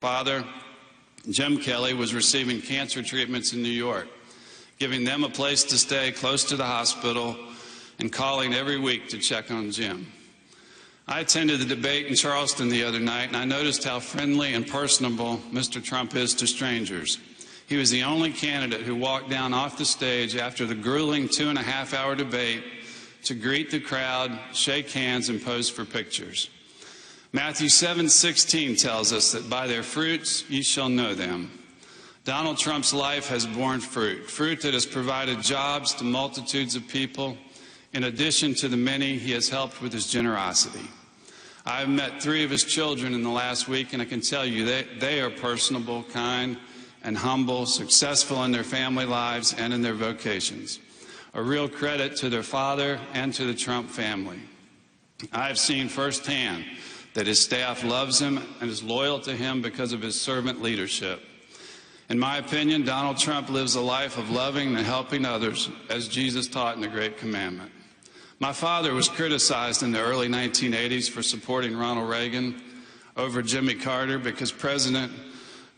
Father, Jim Kelly, was receiving cancer treatments in New York, giving them a place to stay close to the hospital and calling every week to check on Jim. I attended the debate in Charleston the other night, and I noticed how friendly and personable Mr. Trump is to strangers. He was the only candidate who walked down off the stage after the grueling 2.5-hour debate to greet the crowd, shake hands, and pose for pictures. Matthew 7:16 tells us that by their fruits ye shall know them. Donald Trump's life has borne fruit, fruit that has provided jobs to multitudes of people, in addition to the many he has helped with his generosity. I've met 3 of his children in the last week, and I can tell you they are personable, kind, and humble, successful in their family lives and in their vocations. A real credit to their father and to the Trump family. I have seen firsthand that his staff loves him and is loyal to him because of his servant leadership. In my opinion, Donald Trump lives a life of loving and helping others, as Jesus taught in the Great Commandment. My father was criticized in the early 1980s for supporting Ronald Reagan over Jimmy Carter because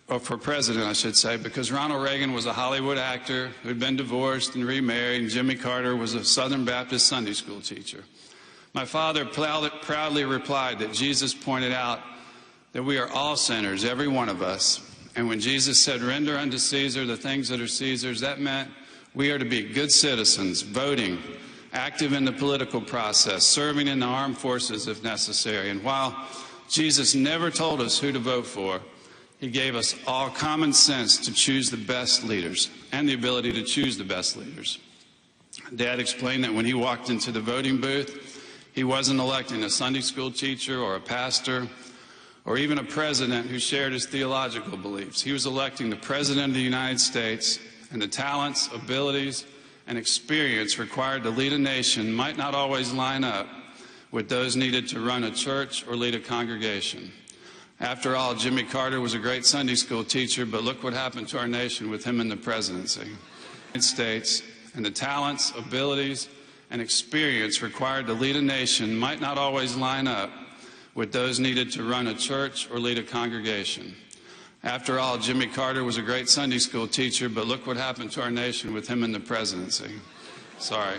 because Ronald Reagan was a Hollywood actor who'd been divorced and remarried, and Jimmy Carter was a Southern Baptist Sunday school teacher. My father proudly replied that Jesus pointed out that we are all sinners, every one of us. And when Jesus said, "Render unto Caesar the things that are Caesar's," that meant we are to be good citizens, voting, active in the political process, serving in the armed forces if necessary. And while Jesus never told us who to vote for, he gave us all common sense to choose the best leaders and the ability to choose the best leaders. Dad explained that when he walked into the voting booth, he wasn't electing a Sunday school teacher or a pastor or even a president who shared his theological beliefs. He was electing the President of the United States, and the talents, abilities, and experience required to lead a nation might not always line up with those needed to run a church or lead a congregation. After all, Jimmy Carter was a great Sunday school teacher, but look what happened to our nation with him in the presidency. The United States, and the talents, abilities, and experience required to lead a nation might not always line up with those needed to run a church or lead a congregation. After all, Jimmy Carter was a great Sunday school teacher, but look what happened to our nation with him in the presidency. Sorry.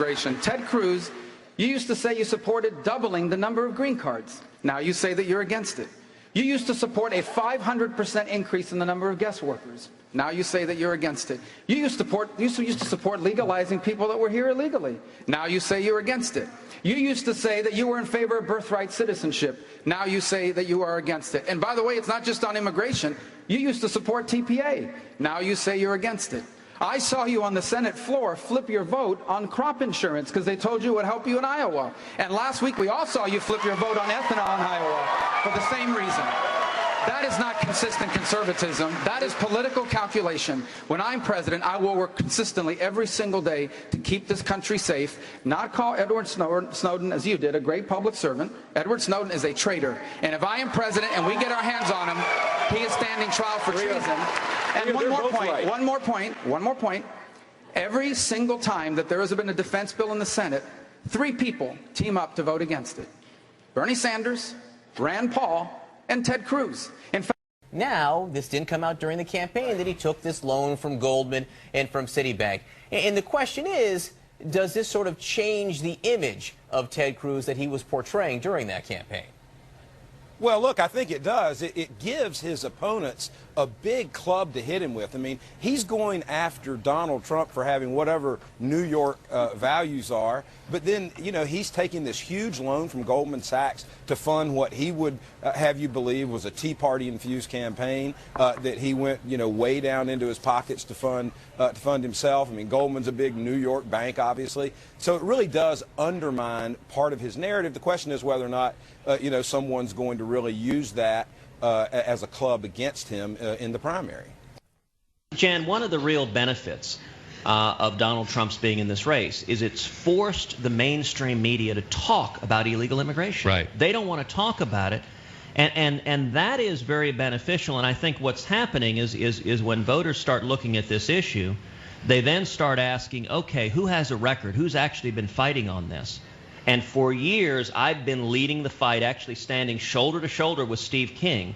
Ted Cruz, you used to say you supported doubling the number of green cards. Now you say that you're against it. You used to support a 500% increase in the number of guest workers. Now you say that you're against it. You used to support legalizing people that were here illegally. Now you say you're against it. You used to say that you were in favor of birthright citizenship. Now you say that you are against it. And by the way, it's not just on immigration. You used to support TPA. Now you say you're against it. I saw you on the Senate floor flip your vote on crop insurance because they told you it would help you in Iowa. And last week we all saw you flip your vote on ethanol in Iowa for the same reason. That is not consistent conservatism. That is political calculation. When I'm president, I will work consistently every single day to keep this country safe, not call Edward Snowden, as you did, a great public servant. Edward Snowden is a traitor. And if I am president and we get our hands on him, he is standing trial for treason. And one more point. Every single time that there has been a defense bill in the Senate, 3 people team up to vote against it. Bernie Sanders, Rand Paul, and Ted Cruz. In fact, now, this didn't come out during the campaign that he took this loan from Goldman and from Citibank. And the question is, does this sort of change the image of Ted Cruz that he was portraying during that campaign? Well, look, I think it does. It gives his opponents a big club to hit him with. I mean, he's going after Donald Trump for having whatever New York values are, but then, you know, he's taking this huge loan from Goldman Sachs to fund what he would have you believe was a Tea Party-infused campaign that he went, you know, way down into his pockets to fund himself. I mean, Goldman's a big New York bank, obviously. So it really does undermine part of his narrative. The question is whether or not, you know, someone's going to really use that as a club against him in the primary. Jan, one of the real benefits of Donald Trump's being in this race is it's forced the mainstream media to talk about illegal immigration. Right. They don't want to talk about it. And that is very beneficial. And I think what's happening is when voters start looking at this issue, they then start asking, okay, who has a record? Who's actually been fighting on this? And for years, I've been leading the fight, actually standing shoulder to shoulder with Steve King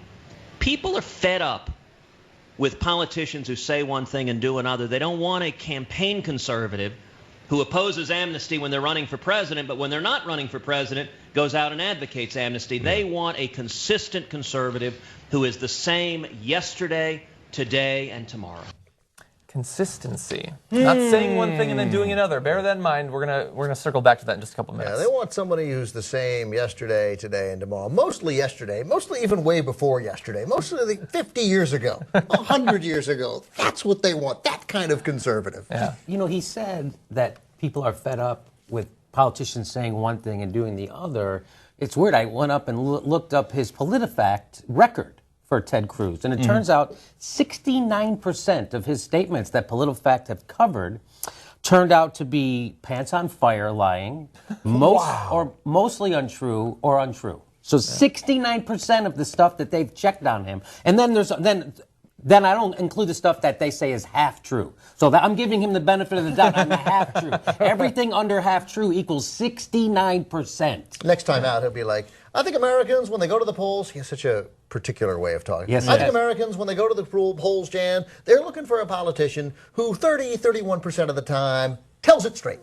People are fed up with politicians who say one thing and do another. They don't want a campaign conservative who opposes amnesty when they're running for president, but when they're not running for president, goes out and advocates amnesty. They want a consistent conservative who is the same yesterday, today, and tomorrow. Consistency. Not saying one thing and then doing another. Bear that in mind. We're gonna circle back to that in just a couple minutes. Yeah, they want somebody who's the same yesterday, today, and tomorrow. Mostly yesterday. Mostly even way before yesterday. Mostly 50 years ago, 100 years ago. That's what they want. That kind of conservative. Yeah. You know, he said that people are fed up with politicians saying one thing and doing the other. It's weird. I went up and looked up his PolitiFact record for Ted Cruz. And it turns out 69% of his statements that PolitiFact have covered turned out to be pants on fire lying, or mostly untrue or untrue. So 69% of the stuff that they've checked on him. And then then I don't include the stuff that they say is half true. So that I'm giving him the benefit of the doubt. I'm half true. Everything under half true equals 69%. Next time out, he'll be like, I think Americans, when they go to the polls, he has such a particular way of talking. Yes, I think Americans, when they go to the polls, Jan, they're looking for a politician who 31% of the time tells it straight.